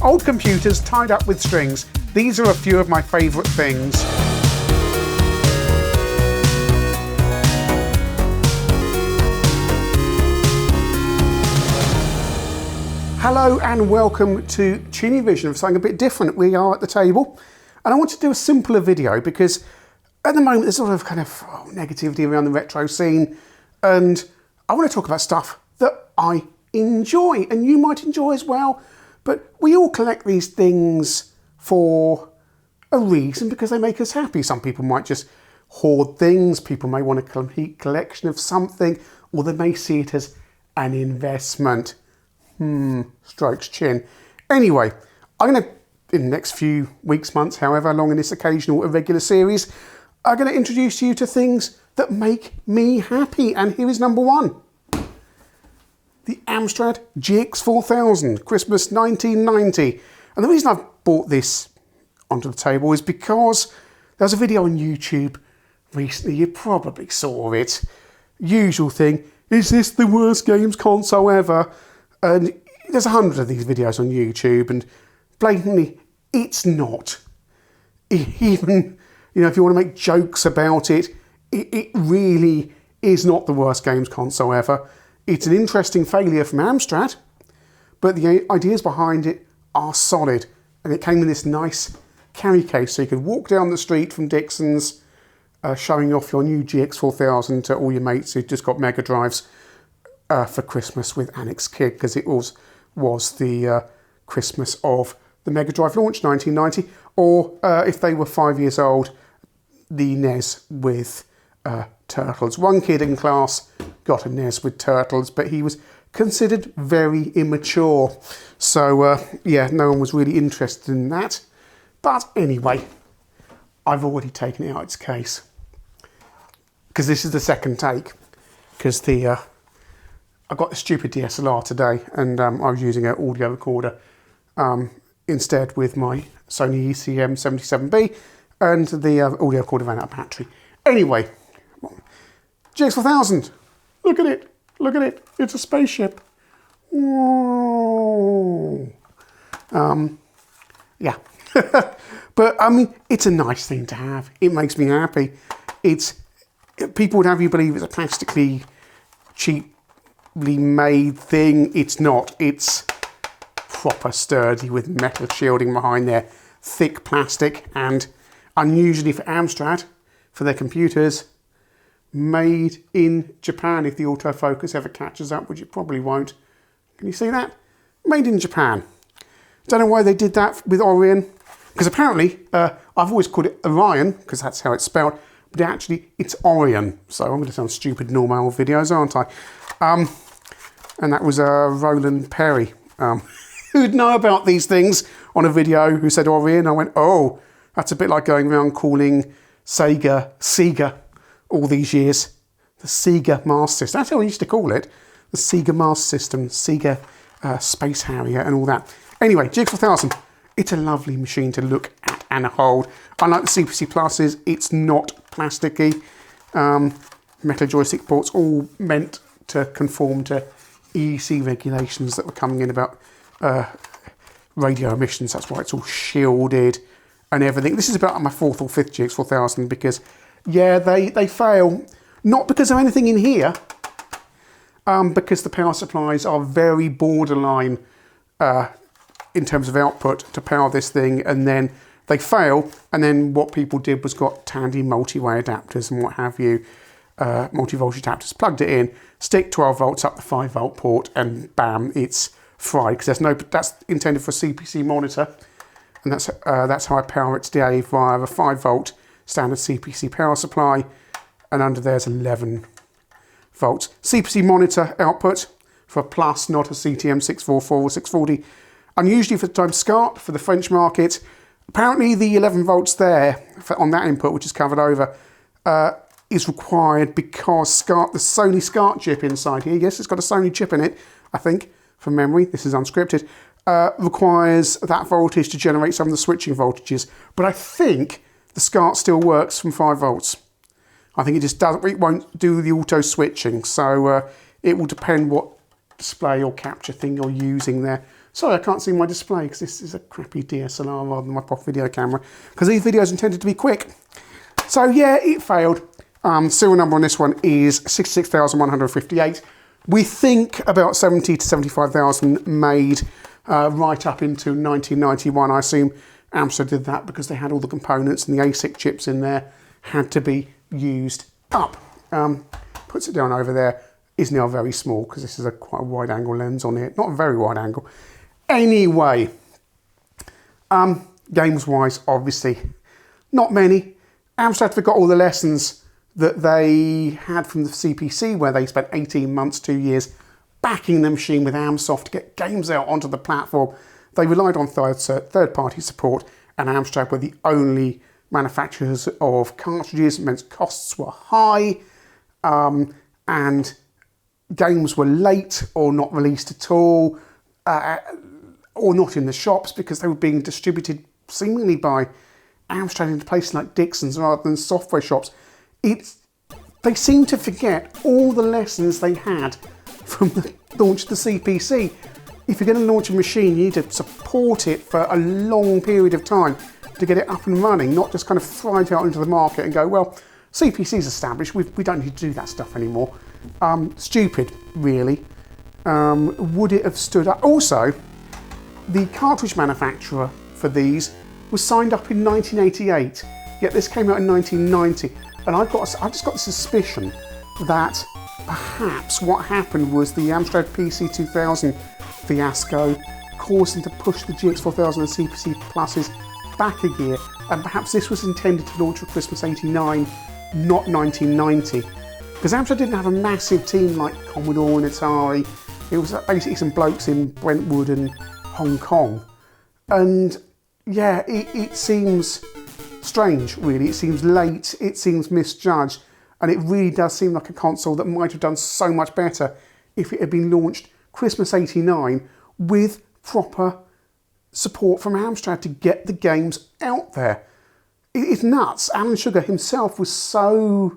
Old computers tied up with strings. These are a few of my favourite things. Hello and welcome to ChinnyVision for something a bit different. We are at the table and I want to do a simpler video because at the moment there's a lot of kind of negativity around the retro scene, and I want to talk about stuff that I enjoy and you might enjoy as well. But we all collect these things for a reason, because they make us happy. Some people might just hoard things, people may want a complete collection of something, or they may see it as an investment. Strokes chin. Anyway, I'm going to, in the next few weeks, months, however long in this occasional irregular series, I'm going to introduce you to things that make me happy. And here is number one. The Amstrad GX4000, Christmas 1990. And the reason I've brought this onto the table is because there's a video on YouTube recently, you probably saw it. Usual thing, is this the worst games console ever? And there's 100 of these videos on YouTube, and blatantly, it's not. Even, if you want to make jokes about it, it really is not the worst games console ever. It's an interesting failure from Amstrad, but the ideas behind it are solid. And it came in this nice carry case, so you could walk down the street from Dixon's showing off your new GX4000 to all your mates who just got Mega Drives for Christmas with Annex Kid, because it was the Christmas of the Mega Drive launch, 1990, or if they were 5 years old, the NES with Turtles. One kid in class got a NES with Turtles, but he was considered very immature. So, yeah, no one was really interested in that. But anyway, I've already taken it out of its case, because this is the second take, because I got a stupid DSLR today, and I was using an audio recorder instead with my Sony ECM77B, and the audio recorder ran out of battery. Anyway, GX4000, look at it, it's a spaceship. Whoa. Yeah, but I mean, it's a nice thing to have. It makes me happy. People would have you believe it's a plastically cheaply made thing. It's not. It's proper sturdy with metal shielding behind there, thick plastic, and unusually for Amstrad, for their computers, made in Japan, if the autofocus ever catches up, which it probably won't. Can you see that? Made in Japan. Don't know why they did that with Orion, because apparently, I've always called it Orion, because that's how it's spelled, but actually it's Orion. So I'm going to sound stupid in all my old videos, aren't I? And that was Roland Perry, who'd know about these things on a video, who said Orion. I went, oh, that's a bit like going around calling Sega all these years. The Sega Master System. That's how we used to call it. The Sega Master System, Sega Space Harrier and all that. Anyway, GX4000. It's a lovely machine to look at and hold. Unlike the CPC Pluses, it's not plasticky. Metal joystick ports, all meant to conform to EEC regulations that were coming in about radio emissions. That's why it's all shielded and everything. This is about my fourth or fifth GX4000 because, yeah, they fail. Not because of anything in here, because the power supplies are very borderline in terms of output to power this thing, and then they fail, and then what people did was got Tandy multi-way adapters and what have you, multi-voltage adapters, plugged it in, stick 12 volts up the 5 volt port, and bam, it's fried, because that's intended for a CPC monitor, and that's how I power it today, via a 5 volt standard CPC power supply, and under there's 11 volts. CPC monitor output for a plus, not a CTM 644 or 640. Unusually for the time SCART, for the French market. Apparently the 11 volts there on that input, which is covered over, is required because SCART, the Sony SCART chip inside here, yes, it's got a Sony chip in it, I think, from memory, this is unscripted, requires that voltage to generate some of the switching voltages. But I think the SCART still works from 5 volts. I think it just doesn't, it won't do the auto switching. So it will depend what display or capture thing you're using there. Sorry, I can't see my display because this is a crappy DSLR rather than my proper video camera, because these videos are intended to be quick. So yeah, it failed. Serial number on this one is 66,158. We think about 70 to 75,000 made right up into 1991. I assume Amstrad did that because they had all the components and the ASIC chips in there had to be used up. Puts it down over there. Is now very small because this is quite a wide angle lens on it. Not a very wide angle. Anyway, games wise, obviously, not many. Amstrad forgot all the lessons that they had from the CPC, where they spent 18 months, 2 years, backing the machine with Amsoft to get games out onto the platform. They relied on third-party support, and Amstrad were the only manufacturers of cartridges. It meant costs were high, and games were late or not released at all, or not in the shops because they were being distributed seemingly by Amstrad into places like Dixon's rather than software shops. They seem to forget all the lessons they had from the launch of the CPC. If you're going to launch a machine, you need to support it for a long period of time to get it up and running, not just kind of throw it out into the market and go, well, CPC's established, we don't need to do that stuff anymore. Stupid, really. Would it have stood up? Also, the cartridge manufacturer for these was signed up in 1988, yet this came out in 1990. And I've just got the suspicion that perhaps what happened was the Amstrad PC2000 fiasco caused them to push the GX4000 and CPC Pluses back a year, and perhaps this was intended to launch for Christmas '89, not 1990. Because Amstrad didn't have a massive team like Commodore and Atari. It was basically some blokes in Brentwood and Hong Kong. And yeah, it seems strange, really. It seems late, it seems misjudged, and it really does seem like a console that might have done so much better if it had been launched Christmas '89 with proper support from Amstrad to get the games out there. It's nuts. Alan Sugar himself was so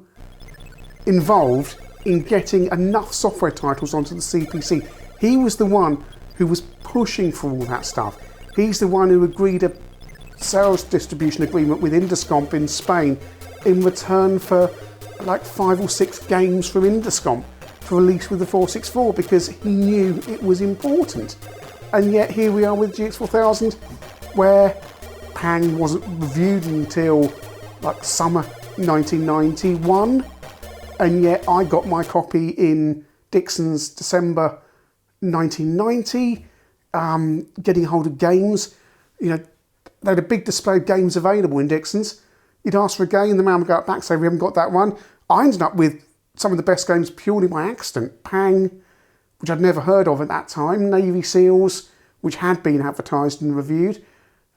involved in getting enough software titles onto the CPC. He was the one who was pushing for all that stuff. He's the one who agreed a sales distribution agreement with Indescomp in Spain in return for like 5 or 6 games from Indescomp for release with the 464 because he knew it was important. And yet here we are with GX4000, where Pang wasn't reviewed until like summer 1991, and yet I got my copy in Dixon's December 1990, getting hold of games. You know, they had a big display of games available in Dixon's. You'd ask for a game, the man would go back and say, we haven't got that one. I ended up with some of the best games purely by accident. Pang, which I'd never heard of at that time, Navy Seals, which had been advertised and reviewed,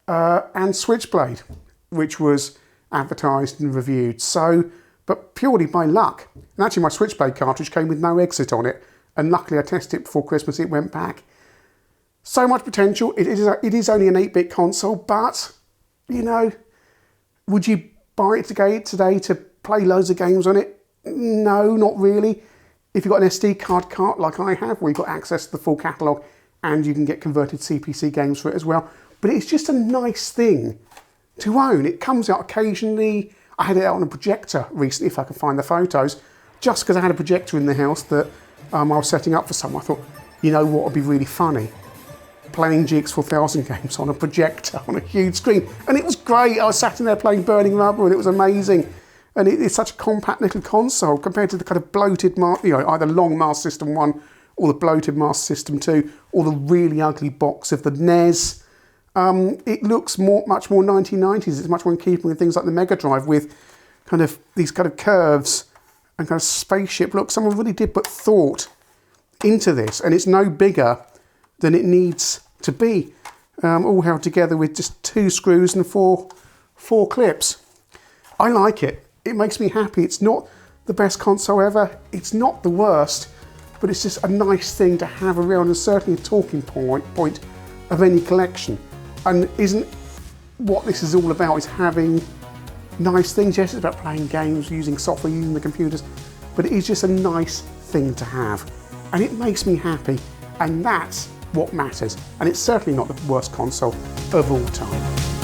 and Switchblade, which was advertised and reviewed. So, but purely by luck. And actually my Switchblade cartridge came with no exit on it, and luckily I tested it before Christmas, it went back. So much potential. It is only an 8-bit console, but, you know, would you buy it today to play loads of games on it? No, not really. If you've got an SD card like I have, where you've got access to the full catalogue and you can get converted CPC games for it as well. But it's just a nice thing to own. It comes out occasionally. I had it out on a projector recently, if I can find the photos, just because I had a projector in the house that I was setting up for someone. I thought, you know what would be really funny? Playing GX4000 games on a projector on a huge screen. And it was great. I was sat in there playing Burning Rubber and it was amazing. And it's such a compact little console compared to the kind of bloated, either long Master System 1 or the bloated Master System 2 or the really ugly box of the NES. It looks much more 1990s. It's much more in keeping with things like the Mega Drive with kind of these kind of curves and kind of spaceship look. Someone really did put thought into this, and it's no bigger than it needs to be. All held together with just 2 screws and four clips. I like it. It makes me happy. It's not the best console ever. It's not the worst, but it's just a nice thing to have around, and certainly a talking point of any collection. And isn't what this is all about, is having nice things. Yes, it's about playing games, using software, using the computers, but it is just a nice thing to have. And it makes me happy. And that's what matters. And it's certainly not the worst console of all time.